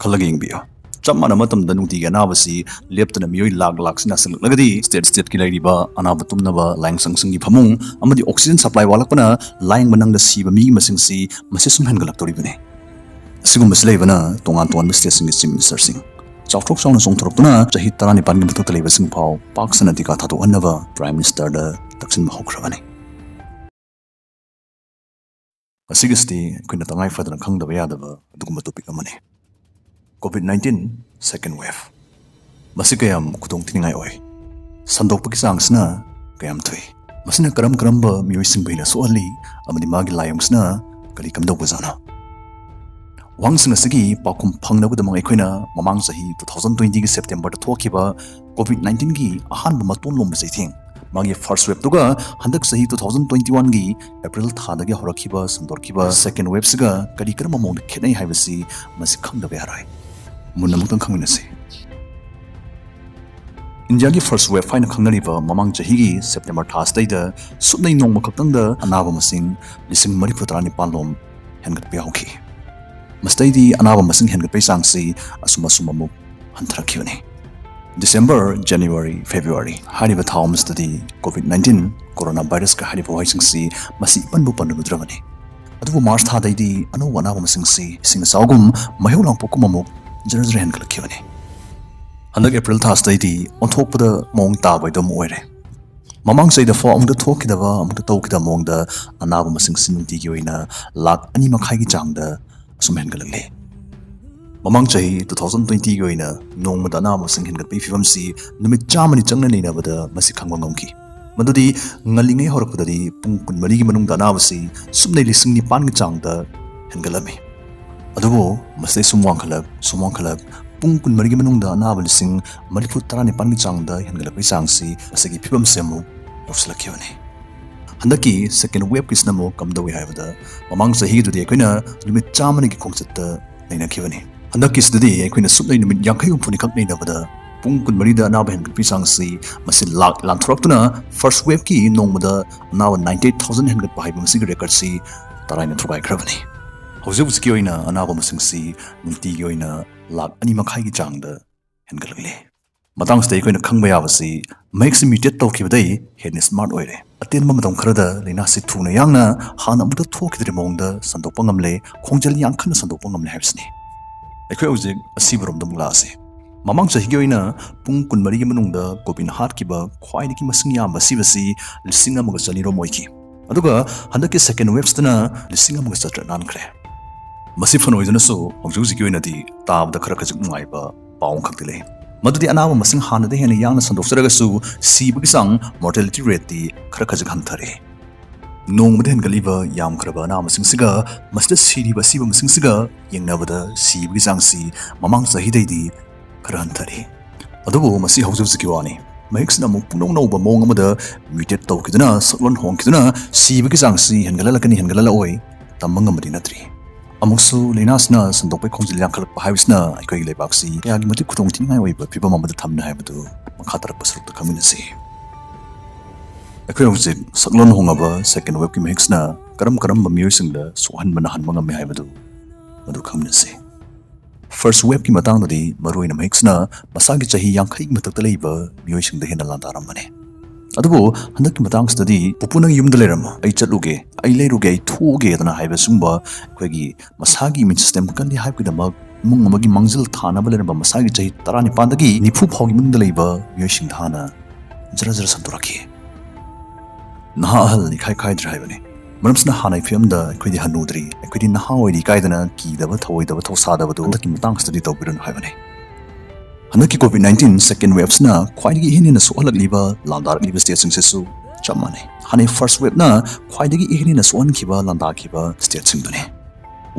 खलग यंगबियो चप माना मतम दनुती के अनाबसी लेप्तना मियोई लाख लाख सिना लगदी स्टेट की लाइरिबा अनाब तुमनबा लाइंग संसंगी फमुंग अमदी ऑक्सीजन सप्लाई वालकपना लाइंग मनंग सीब मी मसिंगसी मसे सुमहन गलक्तोरिबने असिगुम बसलेबना तोंगान तोंगान स्टेट सिंग मिनिस्टर सिंग चाउथोक चाउन सोंथोरक्तुना चही 19 की मथक्ता लेबा सिंग फाव पाक सना टिका थातो अन्नबा प्राइम मिनिस्टर द तक्सिन महौख्रबने असिगस्ती अखोइना तंगाई फदना खंगदबा यादबा अदुगुम टॉपिक अमने COVID-19 second wave masi kayam kudong tiningai oi sandokpa ki changsna kayam thui masina karam ba mioi singbeina soali amadi magi layamsna kali kamdok bazana wangsna sigi pakum phangna budamang ekhoina mamang sahi 2020 ki September ta thokiba COVID-19 gi ahan ba maton lom bazai thing magi first wave tuga handak sahi 2021 gi April tha dagi horakiba sandorkiba second wave siga kali karama mong khenai haibasi masi khangda be harai मुन्नमुक्तंग खंगनसे India की first wave फाइन खंगनरिबा ममांग चहीगी September थासदैदा सुनै नोंग खक्तंग अनाब मसिंग लिसिंग मरिफुतरानि पालोम हेनगत पेयाउखि मस्तैदी अनाब मसिंग हेनगत पे सांगसि असुमसुममु हंथरखिबने December, January, February हारिबा थाउमस्तदी COVID-19 corona virus का हारिबा वाइसिंगसि मसि पनबु पनबुद्रबने अदुबु मार्च थादैदी अनु अनाब मसिंगसि सिंग साउगुम महेउलांग पोकुममु जरजर हेन कलखिबने हंदक एप्रिल थासदैदी ओंथोकपदा मोंग ताबैदम ओइरे ममांग सैदा फो अमुद थोकिदबा अमुद तौकिदा मोंगदा अनाब मसिंग सिनुती की ओइना लाख अनि मखाई की चांगदा असुम हेन गलले ममांग चही 2020 की ओइना नोंगमदा अनाब मसिंग हेन गपि फिवमसि नुमित चामनि चंगना नैनाबदा मसि खंगवा ngomki मदुदी ngaliंgai horapudadi pung kunmari gi manungda अनाबसि सुमनै लिसिंग नि पान gi चांगदा हेन गलमे अदुबो मसले सुमवांग खलक पुंग कुनमरिगी मनुंगदा अनाब लिसिंग मरिफु 19 की चांगदा हेनगलपै चांगसि असगी फिबम सेमु लौसलखिबने हंदकी सेकेंड वेव किसनमो कमदवे हायबदा ममांग सही दुदि अखोइना लिमिट चामनि की खोंगचत्ता नैनाखिबने हंदकी सदि अखोइना सुबनै लिमिट 50 हुमफुनि खक नैनाबदा पुंग कुनमरिदा अनाब हेनगलपै चांगसि मसि लाख लांथरक्तुना फर्स्ट वेव की नोंगमदा अनाब 98000 हेनगलपा हायबा मसिगी रेकॉर्डसि तराइना थुगाइख्रबने हौजब उसकी ओइना अनाब मसिंगसि नुती की ओइना लाख अनि मखाई की चांगदा हेनगलगले मतांगसते कोइना खंगबा याबसि मैक्स म्यूटेट तौखिबदै हेन स्मार्ट ओइरे अतेन ममदम खरदा लेना सि थुना यांगना हाना अमुद थोखिदरे मोंगदा संदोकपा ngamle खोंजल यांखन संदोकपा ngamle हाइबसनि अखोय उजिक असिबरम दमुलासे ममांग सहि की ओइना पुंग कुनमरि की मनुंगदा कोपिन हाट किबा ख्वाइदि की मसिंग याम बसिबसि लिसिंग अमग चनिरो मोइकी अदुगा हंदकी सेकेंड वेव्सतना लिसिंग अमग चत्र नानखरे मसी फनोइदनसु हौजुजिकी ओइनादि ताबदा खरा खजिक नुंगाइबा पाउंग खक्तिले मदुदि अनाब मसिंग हानदे हेन यांगना संदोक्सरगसु सीबगी सांग मोर्टेलिटी रेट दी खरा खजिक हंथरे नोंगमदे हेनगलिबा याम खरबा अनाब मसिंगसिगा मस्ते सीरिबा सीबा मसिंगसिगा यंगनाबदा सीबगी सांगसि ममांग सहिदैदि खरा हंथरे अदुबो मसी हौजुजिकी वानी मैक्सना मु पुनोंग नौबा मोंग अमदा म्यूटेट तौकिदना सकलन होंकिदना सीबगी सांगसि हेनगललकनि हेनगलला ओइ तमंग अमदि नत्रि अमुसु लेनासना संदोकपै खोंजिल यांखलक हाइबसना अखोइ लेबाक्सि यागी मति खुदोंग तिनिङाइ ओइबा फिबम अमदा थमना हाइबदु मखातरक बसरुक खमिनसि अखोइ हुजिक सकलन होंगाबा सेकेंड वेव की मैक्सना करम मियोइसिंगदा सोहन बना हनमंग अमे हाइबदु मदु खमिनसि फर्स्ट वेव की मतंगदि मरोइना मैक्सना मसागी चही यांखै मतक लेबा मियोइसिंगदा हेना लांदारमने अदुबो हंदक मतंगसदि पुपुना युमदा लेरम आई चलुगे आई लेरुगे आई थोगे दना हाइबा सुंबा अखोइगी मसागी इम्यून सिस्टम कन्दी हाइबकिदमक मुंग अमगी मंगजल थानाबा लेरम मसागी चही 19 दगी निफु फाउगी मुंगदा लेबा मियोइसिंग थाना जरा संतोरखि नहा अहल निखाइ खाइद्र हाइबने मरमसना हानाइ फियमदा अखोइदि हनुद्रि अखोइदि नहा ओइदि काइदना कीदबा थवइदबा थौसादबदु हंदकी मतंगसदि तौबिरन हाइबने हंदकी COVID-19 सेकेंड वेव्सना ख्वाइदगी हेनेना सोहलकलिबा लांदारकलिबा स्टेटसिंगसेसु चममाने हाने फर्स्ट वेवना ख्वाइदगी हेनेना सोहनखिबा लांदाखिबा स्टेटसिंगदुने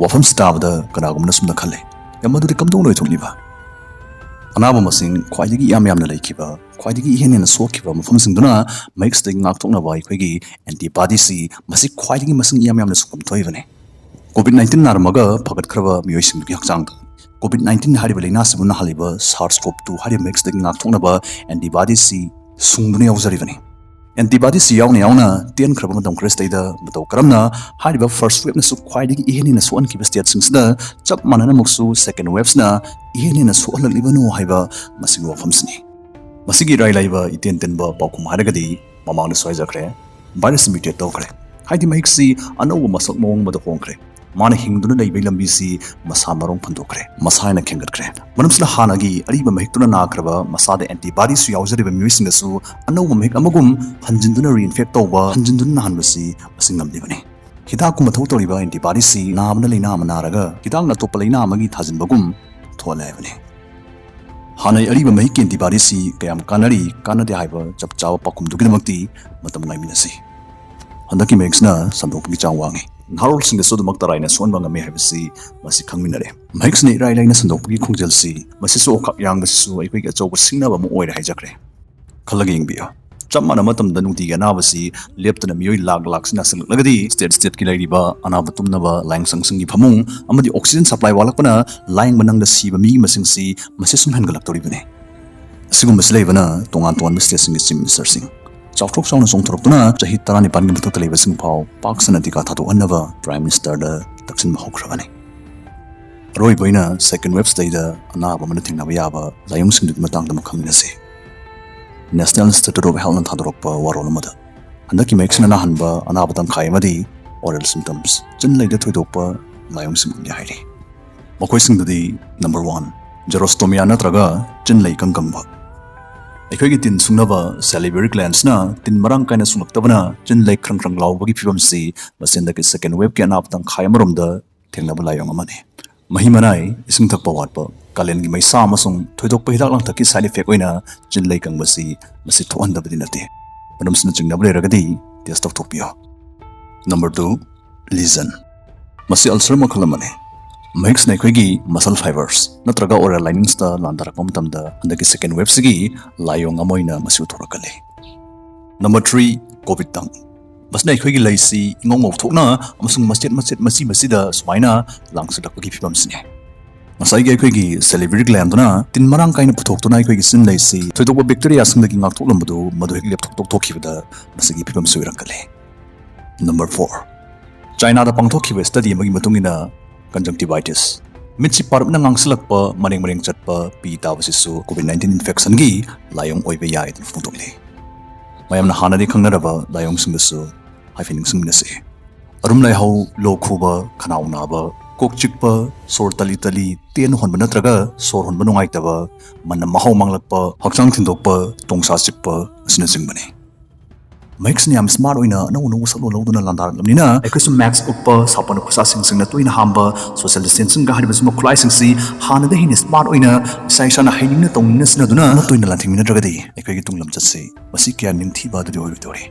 वफम स्टाबदा कनागुमना सुमना खले यमदुदि कमदों लोइथोंलिबा अनाब मसिंग ख्वाइदगी यामना लेखिबा ख्वाइदगी हेनेना सोखिबा मफमसिंगदुना मैक्सदगी ngakthoknaba अखोइगी एंटीबॉडीसि मसि ख्वाइदगी मसिंग यामना सुकम थोइबने COVID-19 नारमगा फगतखरबा मियोइसिंगदुगी हक्चांग COVID-19 हारिबा लेनासिबु नाहलिबा SARS-CoV-2 हारि मैक्सदगी ngakthoknaba एंटीबॉडीसि सुंगदुने यावजरिबने antibodies yauna ten khraba madam kristida mato karamna hariba first wave na su khwaidigi iheni na suan ki state singsda chap manana muksu second waves na iheni na su alak libanu haiba masigi wafamsni masigi rai laiba iten tenba paukum haragadi mamang na soijakre virus mutate tokre haidi mahiksi anoba masak mawng mada hongkre mana hingduna leibai lambisi masa marong phandokre masana khengatkre manamsla hanagi ariba mahiktuna nakraba masada antibodies su yaujariba misinga su anoba mahik amagum hanjinduna reinfect tawba hanjinduna nahanbasi masingam dibani hidak kuma thautoriba antibodies si namna leina amanaraga hidak na topa leina amagi thajinbagum tholebani hanai ariba mahik antibodies si kayam kanari kanade haiba chapchawa pakum dugidamakti matam ngaiminasi handaki mahikna samdokgi changwangi Harol sing so dumak tarai na suan banga me habisi masi khangminare mix ni rai lai na sandokgi khongjel si masi so khak yang basi su ai pege chau singna ba mo oira haijakre khalagi ingbiya chamana matam da nuti ga na basi leptana miyoi lag lag sina sing lagadi state ki lai ba anaba tumna ba lang sang sing gi phamung amadi oxygen supply walakpana laing manang da si ba mi masing si masi sum hangalak tori bane sigum maslei bana tongan tongan state sing chief minister sing Chautrok sauna songthorokna chahi tarani pan gi thotale basing phau paksana tika thatu annaba prime minister da taksin ma hokhrabani roi boina second wave stage da ana ba man thingna ba yaba layung sing dut matang da makhang se national institute of health thadorok pa warol mada andaki maxna na hanba ana ba tang khai madi oral symptoms chin lai da thoidok pa layung sing gi hairi makoi sing dudi number 1 gerostomia natraga chin lai kangkang ba ꯑꯩꯈꯣꯏꯒꯤ ꯇꯤꯟ ꯁꯨꯡꯅꯕ salivary glands ꯅ ꯇꯤꯟ ꯃꯔꯥꯡ ꯀꯥꯏꯅ ꯁꯨꯡꯂꯛꯇꯕꯅ ꯆꯤꯟ ꯂꯩ ꯈ꯭ꯔꯪ ꯈ꯭ꯔꯪ ꯂꯥꯎꯕꯒꯤ ꯐꯤꯚꯝꯁꯤ ꯃꯁꯤꯗꯒꯤ second wave ꯀꯤ ꯑꯅꯥꯕ ꯇꯪꯈꯥꯏ ꯑꯃꯔꯣꯝꯗ ꯊꯦꯡꯅꯕ ꯂꯥꯏꯑꯣꯡ ꯑꯃꯅꯤ ꯃꯍꯤ ꯃꯅꯥꯏ ꯏꯁꯤꯡ ꯊꯛꯄ ꯋꯥꯠꯄ ꯀꯥꯂꯦꯟꯒꯤ ꯃꯩꯁꯥ ꯑꯃꯁꯨꯡ ꯊꯣꯏꯗꯣꯛꯄ ꯍꯤꯗꯥꯛ ꯂꯥꯡꯊꯛꯀꯤ ꯁꯥꯏꯗ ꯏꯐꯦꯛ ꯑꯣꯏꯅ ꯆꯤꯟ ꯂꯩ ꯀꯪꯕꯁꯤ ꯃꯁꯤ ꯊꯣꯛꯍꯟꯗꯕꯗꯤ ꯅꯠꯇꯦ ꯃꯔꯝꯁꯤꯅ ꯆꯤꯡꯅꯕ ꯂꯩꯔꯒꯗꯤ ꯇꯦꯁ ꯇꯧꯊꯣꯛꯄꯤꯌꯨ ꯅꯝꯕꯔ 2 ꯂꯤꯖꯟ ꯃꯁꯤ ꯑꯜꯁꯔ ꯃꯈꯜ ꯑꯃꯅꯤ Mahikna ꯑꯩꯈꯣꯏꯒꯤ muscle fibers natraga oral linings da landarakpa matamda handaki second wave sigi layong amoina masi uthorakali number 3 covid tang masna ꯑꯩꯈꯣꯏꯒꯤ ꯂꯩꯁꯤ ingong thokna amasung machet masida sumaina langsadakpagi phibam sine masai gi ꯑꯩꯈꯣꯏꯒꯤ salivary gland na tin marang kaina puthoktuna ꯑꯩꯈꯣꯏꯒꯤ sin ꯂꯩꯁꯤ thoidokba bacteria singdagi ngakthoklamadu madu hek lep thokthokibada masigi phibam suirakali number 4 China da pangthokhiba study amagi matungina conjunctivitis mitsi parp na ngangslakpa mareng chatpa pi tawasisu covid-19 infection gi layong oibe yai tin phutokli mayamna hanadi khangnaraba layong singsu haifening singnase arum lai hau lokhuba khanauna ba kokchikpa sor tali ten honba natraga sor honba nungaitaba manna mahau manglakpa hakchang thindokpa tongsa chikpa asina singbane Mix ni am smart oina no salo loduna landar lamnina ekaisu max uppa sapana khusa sing na toina hamba social distancing ga haribas mo khulai sing si hana de hin smart oina sai sana hainin na tongna sina duna toina lanthing mina dragadi ekai gi tunglam chatse masi kya nimthi ba du oi tori